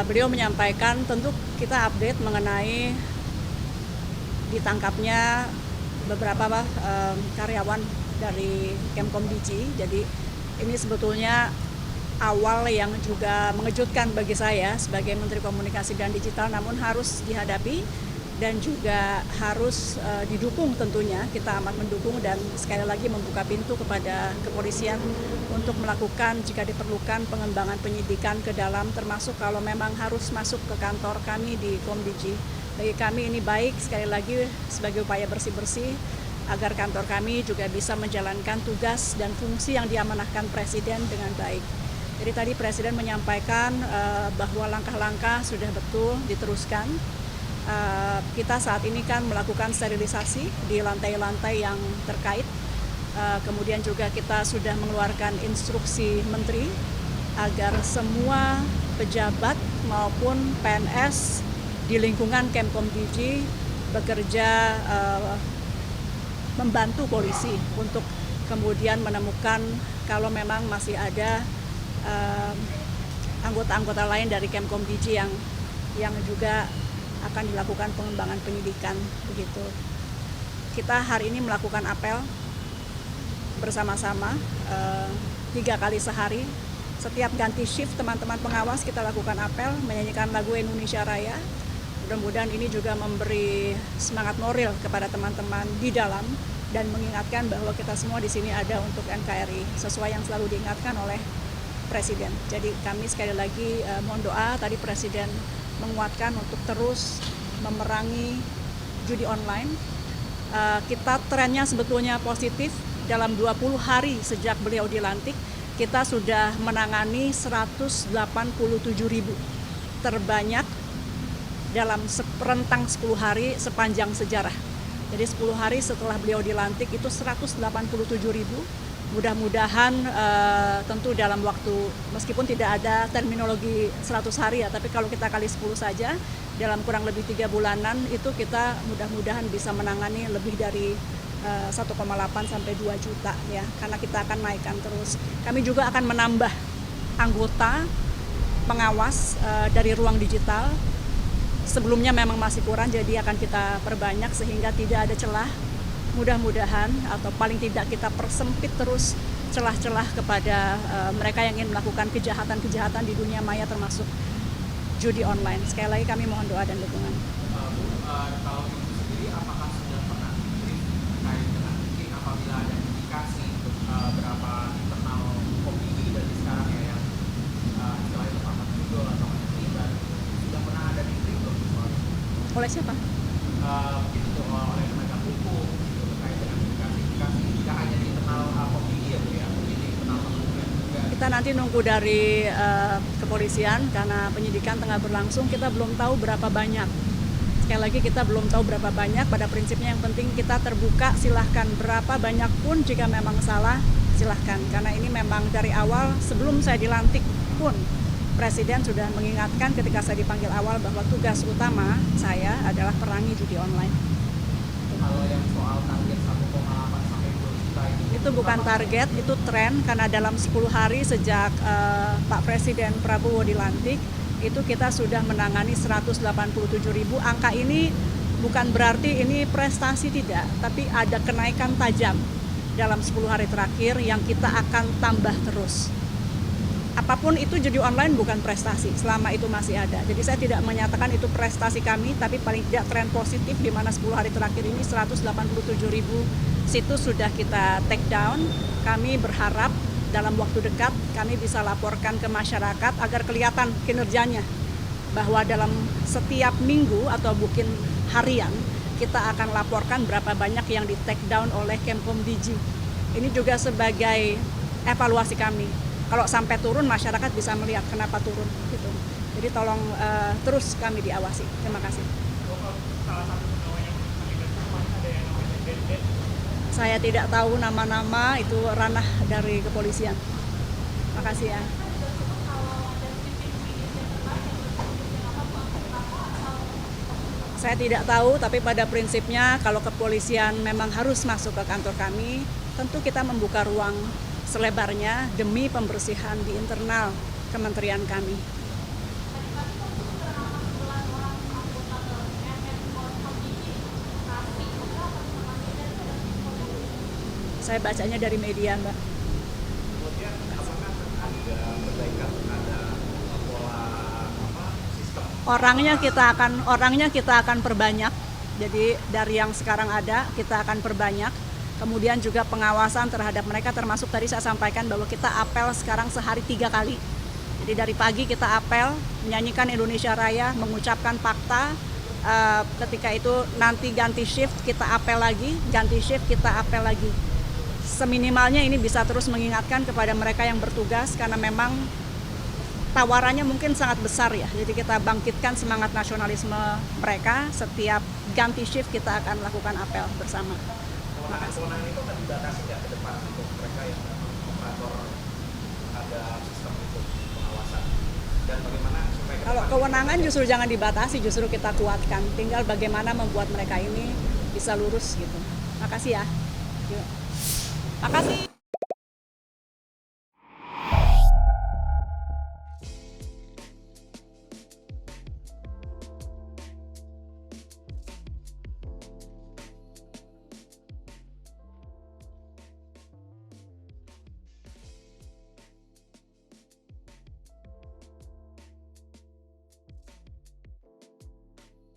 beliau menyampaikan tentu kita update mengenai ditangkapnya beberapa karyawan dari Kemkom Digi. Jadi ini sebetulnya awal yang juga mengejutkan bagi saya sebagai Menteri Komunikasi dan Digital, namun harus dihadapi dan juga harus didukung tentunya. Kita amat mendukung dan sekali lagi membuka pintu kepada kepolisian untuk melakukan jika diperlukan pengembangan penyidikan ke dalam, termasuk kalau memang harus masuk ke kantor kami di Komdigi. Bagi kami ini baik, sekali lagi sebagai upaya bersih-bersih agar kantor kami juga bisa menjalankan tugas dan fungsi yang diamanahkan Presiden dengan baik. Jadi tadi Presiden menyampaikan bahwa langkah-langkah sudah betul diteruskan. Kita saat ini kan melakukan sterilisasi di lantai-lantai yang terkait. Kemudian juga kita sudah mengeluarkan instruksi Menteri agar semua pejabat maupun PNS di lingkungan Kemkom Digi bekerja membantu polisi untuk kemudian menemukan kalau memang masih ada anggota-anggota lain dari Kemkom Digi yang juga akan dilakukan pengembangan penyidikan begitu. Kita hari ini melakukan apel bersama-sama 3 kali sehari. Setiap ganti shift teman-teman pengawas kita lakukan apel menyanyikan lagu Indonesia Raya. Mudah-mudahan ini juga memberi semangat moral kepada teman-teman di dalam dan mengingatkan bahwa kita semua di sini ada untuk NKRI sesuai yang selalu diingatkan oleh Presiden. Jadi kami sekali lagi mohon doa. Tadi Presiden menguatkan untuk terus memerangi judi online. Kita trennya sebetulnya positif. Dalam 20 hari sejak beliau dilantik, kita sudah menangani 187.000, terbanyak dalam rentang 10 hari sepanjang sejarah. Jadi 10 hari setelah beliau dilantik itu 187.000. Mudah-mudahan tentu dalam waktu, meskipun tidak ada terminologi 100 hari ya, tapi kalau kita kali 10 saja, dalam kurang lebih 3 bulanan itu kita mudah-mudahan bisa menangani lebih dari 1,8 sampai 2 juta ya, karena kita akan naikkan terus. Kami juga akan menambah anggota pengawas dari ruang digital. Sebelumnya memang masih kurang, jadi akan kita perbanyak sehingga tidak ada celah. Mudah-mudahan atau paling tidak kita persempit terus celah-celah kepada mereka yang ingin melakukan kejahatan-kejahatan di dunia maya termasuk judi online. Sekali lagi kami mohon doa dan dukungan. Kalau itu sendiri apakah sudah pernah terkait dengan mungkin apabila ada indikasi berapa internal komisi dari sekarang ya yang istilahnya terpapar judul atau terlibat, sudah pernah ada dikritik belum soal itu? Oleh siapa? Itu oleh penegak hukum terkait dengan indikasi tidak hanya di internal komisi ya Bu ya, mungkin di internal kementerian juga. Kita nanti nunggu dari kepolisian karena penyidikan tengah berlangsung, kita belum tahu berapa banyak. Sekali lagi kita belum tahu berapa banyak, pada prinsipnya yang penting kita terbuka, silahkan berapa banyak pun jika memang salah silahkan. Karena ini memang dari awal sebelum saya dilantik pun Presiden sudah mengingatkan ketika saya dipanggil awal bahwa tugas utama saya adalah perangi judi online. Kalau yang soal target 1,8 sampai 2 juta Itu bukan target, itu tren karena dalam 10 hari sejak Pak Presiden Prabowo dilantik, itu kita sudah menangani 187.000. Angka ini bukan berarti ini prestasi tidak, tapi ada kenaikan tajam dalam 10 hari terakhir yang kita akan tambah terus. Apapun itu judi online bukan prestasi, selama itu masih ada. Jadi saya tidak menyatakan itu prestasi kami, tapi paling tidak tren positif di mana 10 hari terakhir ini 187.000 situs sudah kita take down. Kami berharap dalam waktu dekat kami bisa laporkan ke masyarakat agar kelihatan kinerjanya. Bahwa dalam setiap minggu atau mungkin harian kita akan laporkan berapa banyak yang di take down oleh Kemkom Digi. Ini juga sebagai evaluasi kami. Kalau sampai turun masyarakat bisa melihat kenapa turun gitu. Jadi tolong terus kami diawasi. Terima kasih. salah satu pegawai yang terlibat ada yang namanya Den. Saya tidak tahu nama-nama, itu ranah dari kepolisian. Makasih ya. Saya tidak tahu, tapi pada prinsipnya kalau kepolisian memang harus masuk ke kantor kami, tentu kita membuka ruang selebarnya demi pembersihan di internal kementerian kami. Saya bacanya dari media, Mbak. Kemudian apakah ada perbaikan, ada pola sistem? Orangnya kita akan perbanyak. Jadi dari yang sekarang ada kita akan perbanyak. Kemudian juga pengawasan terhadap mereka, termasuk tadi saya sampaikan bahwa kita apel sekarang sehari 3 kali. Jadi dari pagi kita apel, menyanyikan Indonesia Raya, mengucapkan fakta. Ketika itu nanti ganti shift kita apel lagi, ganti shift kita apel lagi. Seminimalnya ini bisa terus mengingatkan kepada mereka yang bertugas, karena memang tawarannya mungkin sangat besar ya. Jadi kita bangkitkan semangat nasionalisme mereka. Setiap ganti shift kita akan lakukan apel bersama. Kewenangan itu akan dibatasi nggak ke depan untuk mereka yang operator, ada sistem itu pengawasan, dan bagaimana supaya ke Kalau depan kewenangan justru jangan dibatasi, justru kita kuatkan. Tinggal bagaimana membuat mereka ini bisa lurus gitu. Makasih ya. Yuk. Makasih.